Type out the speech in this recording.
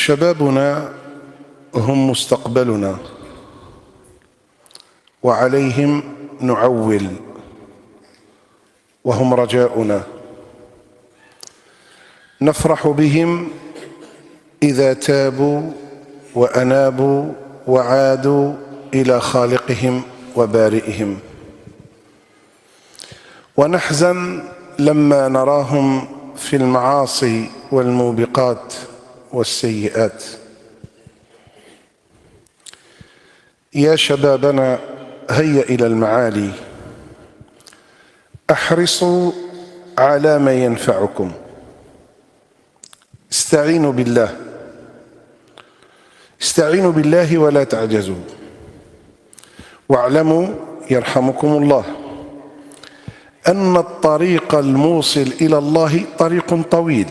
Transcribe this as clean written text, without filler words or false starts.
شبابنا هم مستقبلنا، وعليهم نعول، وهم رجاؤنا. نفرح بهم إذا تابوا وأنابوا وعادوا إلى خالقهم وبارئهم، ونحزن لما نراهم في المعاصي والموبقات والسيئات. يا شبابنا، هيا إلى المعالي، احرصوا على ما ينفعكم، استعينوا بالله، استعينوا بالله ولا تعجزوا، واعلموا يرحمكم الله أن الطريق الموصل إلى الله طريق طويل،